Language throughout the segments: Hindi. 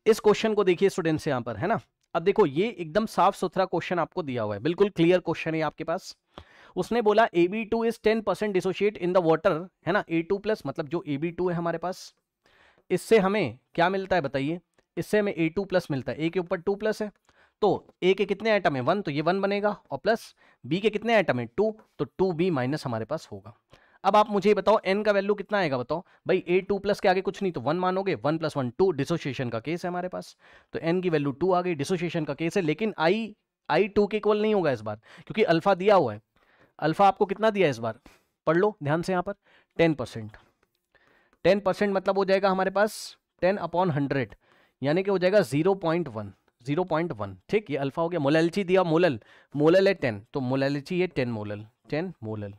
इस क्वेश्चन को देखिए स्टूडेंट्स यहाँ पर, है ना। अब देखो ये एकदम साफ सुथरा क्वेश्चन आपको दिया हुआ है, बिल्कुल क्लियर क्वेश्चन है आपके पास। उसने बोला Ab2 is 10% dissociate in the water, है ना। A2 प्लस मतलब जो Ab2 है हमारे पास, इससे हमें क्या मिलता है बताइए, इससे हमें A2 प्लस मिलता है। ए के ऊपर 2 प्लस है, तो ए के कितने आइटम है 1, तो ये 1 बनेगा, और प्लस बी के कितने आइटम है 2, तो 2b माइनस हमारे पास होगा। अब आप मुझे बताओ n का वैल्यू कितना आएगा, बताओ भाई। A2 प्लस के आगे कुछ नहीं तो 1 मानोगे, 1 + 1 2, डिसोसिएशन का केस है हमारे पास, तो n की वैल्यू 2 आ गई, डिसोसिएशन का केस है। लेकिन i 2 के इक्वल नहीं होगा इस बार, क्योंकि अल्फा दिया हुआ है। अल्फा आपको कितना दिया है इस बार, पढ़ लो ध्यान से यहाँ पर, 10%। 10% मतलब हो जाएगा हमारे पास 10/100, यानी कि हो जाएगा 0.1, 0.1। ठीक, ये अल्फा हो गया। मोलैलिटी दिया, मोलल है 10, तो मोलैलिटी है 10 मोलल, 10 मोलल।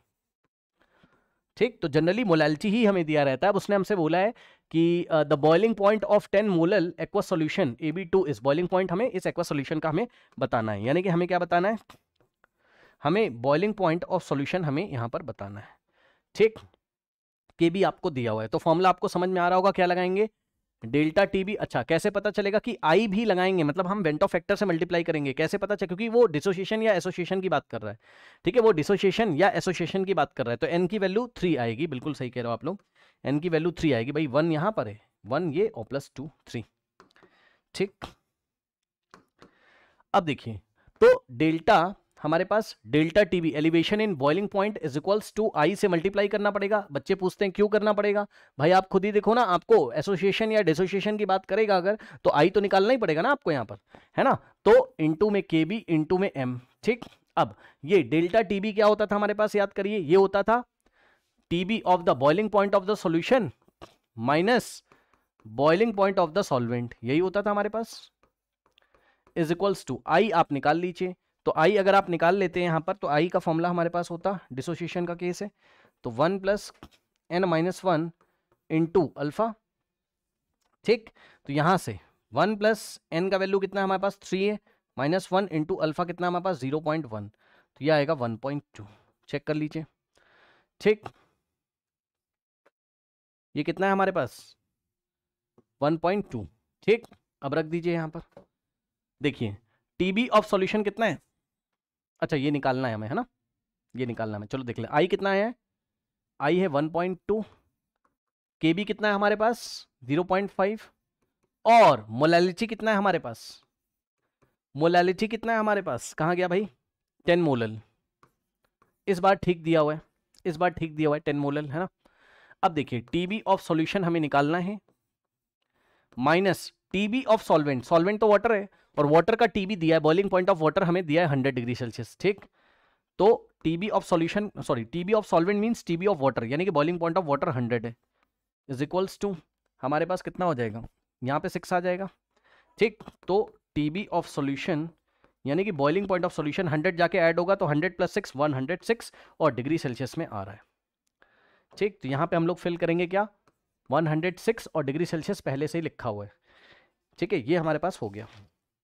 ठीक, तो जनरली मोलैलिटी ही हमें दिया रहता है। अब उसने हमसे बोला है कि the boiling point of 10 molal aqueous solution Ab2 is boiling point, हमें इस एक्वस सॉल्यूशन का हमें बताना है। यानी कि हमें क्या बताना है, हमें बॉइलिंग पॉइंट ऑफ सॉल्यूशन हमें यहां पर बताना है। ठीक, के भी आपको दिया हुआ है, तो फॉर्मूला आपको समझ में आ रहा होगा, क्या लगाएंगे, डेल्टा टी बी। अच्छा, कैसे पता चलेगा कि आई भी लगाएंगे, मतलब हम वेंटो फैक्टर से मल्टीप्लाई करेंगे। कैसे पता चले, क्योंकि वो डिसोसिएशन या एसोसिएशन की बात कर रहा है। ठीक है, वो डिसोसिएशन या एसोसिएशन की बात कर रहा है, तो एन की वैल्यू 3 आएगी। बिल्कुल सही कह रहे हो आप लोग, एन की वैल्यू 3 आएगी भाई। 1 यहां पर है, 1 ये और प्लस 2 3। ठीक, अब देखिए, तो डेल्टा हमारे पास, delta TB elevation in boiling point is equals to I से मल्टीप्लाई करना पड़ेगा। बच्चे पूछते हैं क्यों करना पड़ेगा, भाई आप खुद ही देखो ना, आपको एसोसिएशन या डिसोसिएशन की बात करेगा अगर, तो आई तो निकालना ही पड़ेगा ना आपको यहाँ पर, है ना। तो इंटू में के बी इंटू में एम। ठीक, अब ये डेल्टा टीबी क्या होता था हमारे पास, याद करिए, ये होता था TB of the boiling point of the solution minus boiling point of the solvent, यही होता था हमारे पास, इज इक्वल्स टू आई आप निकाल लीजिए। तो आई अगर आप निकाल लेते हैं यहां पर, तो आई का फॉर्मूला हमारे पास होता, डिसोसिएशन का केस है, तो 1 + n-1 इंटू अल्फा। ठीक, तो यहां से 1 + n का वैल्यू कितना है हमारे पास 3 है, -1 इंटू अल्फा कितना हमारे पास 0.1, तो यह आएगा 1.2। चेक कर लीजिए। ठीक, ये कितना है हमारे पास 1.2। ठीक, अब रख दीजिए यहां पर, देखिए टीबी ऑफ सॉल्यूशन कितना है, अच्छा ये निकालना है हमें, है ना, ये निकालना है हमें। चलो देख ले, आई कितना है, आई है 1.2, के बी कितना है हमारे पास 0.5, और मोलैलिटी कितना है हमारे पास, मोलैलिटी कितना है हमारे पास, कहाँ गया भाई 10 मोलल। इस बार ठीक दिया हुआ है, इस बार ठीक दिया हुआ है 10 मोलल, है ना। अब देखिए टीबी ऑफ सॉल्यूशन हमें निकालना है, minus TB of solvent, solvent तो वाटर है, और वाटर का टीबी दिया है, बॉइलिंग पॉइंट ऑफ वाटर हमें दिया है 100 डिग्री सेल्सियस। ठीक, तो TB of solution, sorry TB of solvent means TB of water, यानी कि बॉइलिंग पॉइंट ऑफ वाटर 100 है, इज इक्वल्स टू हमारे पास कितना हो जाएगा, यहाँ पे 6 आ जाएगा। ठीक, तो टीबी ऑफ सॉल्यूशन यानी कि बॉइलिंग पॉइंट ऑफ सॉल्यूशन 100 जाके ऐड होगा, तो 100 + 6 106 और डिग्री सेल्सियस में आ रहा है। ठीक, तो यहाँ पे हम लोग फिल करेंगे क्या, 106 और डिग्री सेल्सियस पहले से ही लिखा हुआ है। ठीक है, ये हमारे पास हो गया।